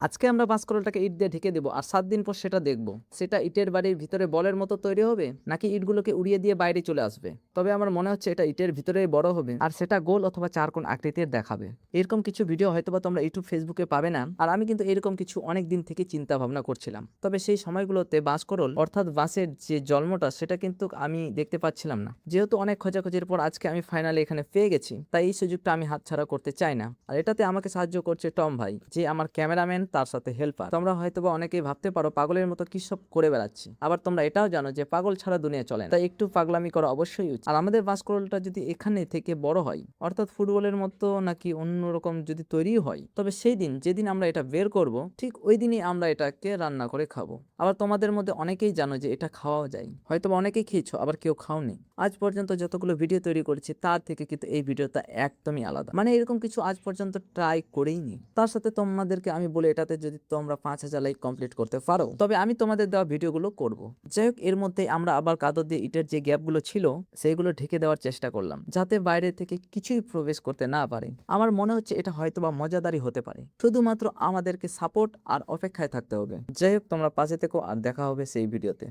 আজকে আমরা বাঁশকলটাকে ইট দিয়ে ঢেকে দেবো আর 7 দিন পর সেটা দেখব সেটা ইটের বাড়ির ভিতরে বলের মতো তৈরি হবে নাকি ইটগুলোকে উড়িয়ে দিয়ে বাইরে চলে আসবে। তবে আমার মনে হচ্ছে এটা ইটের ভিতরেই বড় হবে আর সেটা গোল অথবা চারকোণ আকৃতির দেখাবে। এরকম কিছু ভিডিও হয়তোবা তোমরা ইউটিউব ফেসবুকে পাবে না, আর আমি কিন্তু এরকম কিছু অনেক দিন থেকে চিন্তা ভাবনা করছিলাম। তবে সেই সময়গুলোতে বাঁশকরল অর্থাৎ বাঁশের যে জন্মটা সেটা কিন্তু আমি দেখতে পাচ্ছিলাম না। যেহেতু অনেক খোঁজাখুঁজির পর আজকে আমি ফাইনালি এখানে পেয়ে গেছি, তাই এই সুযোগটা আমি হাতছাড়া করতে চাই না। আর এটাতে আমাকে সাহায্য করছে টম ভাই, যে আমার ক্যামেরাম্যান তার সাথে হেল্পার। তোমরা হয়তোবা অনেকেই ভাবতে পারো পাগলের মতো কি সব করে বেড়াচ্ছি, আবার তোমরা এটাও জানো যে পাগল ছাড়া দুনিয়া চলে না, তাই একটু পাগলামি করা অবশ্যই উচিত। আর আমাদের বাঁশকরলটা যদি এখানে থেকে বড় হয় অর্থাৎ ফুটবলের মতো নাকি অন্যরকম যদি তৈরি হয়, তবে সেই দিন যেদিন আমরা এটা বের করব ঠিক ওই দিনই আমরা এটাকে রান্না করে খাবো। আবার তোমাদের মধ্যে অনেকেই জানো যে এটা খাওয়াও যায়, হয়তোবা অনেকেই খেয়েছো আবার কেউ খাওনি। আজ পর্যন্ত যতগুলো ভিডিও তৈরি করেছি তার থেকে কিন্তু এই ভিডিওটা একদমই আলাদা, মানে এরকম কিছু আজ পর্যন্ত ট্রাই করেইনি। তার সাথে তোমাদেরকে আমি বলি এটাতে যদি তোমরা 5,000 লাইক কমপ্লিট করতে পারো তবে আমি তোমাদের দেওয়া ভিডিওগুলো করব। যাই হোক, এর মধ্যে আমরা আবার কাদর দিয়ে ইটের যে গ্যাপগুলো ছিল সেইগুলো ঢেকে দেওয়ার চেষ্টা করলাম যাতে বাইরে থেকে কিছুই প্রবেশ করতে না পারে। আমার মনে হচ্ছে এটা হয়তোবা মজাদারই হতে পারে, শুধুমাত্র আমাদেরকে সাপোর্ট আর অপেক্ষায় থাকতে হবে। যাই হোক, তোমরা পাশে থেকো আর দেখা হবে সেই ভিডিওতে।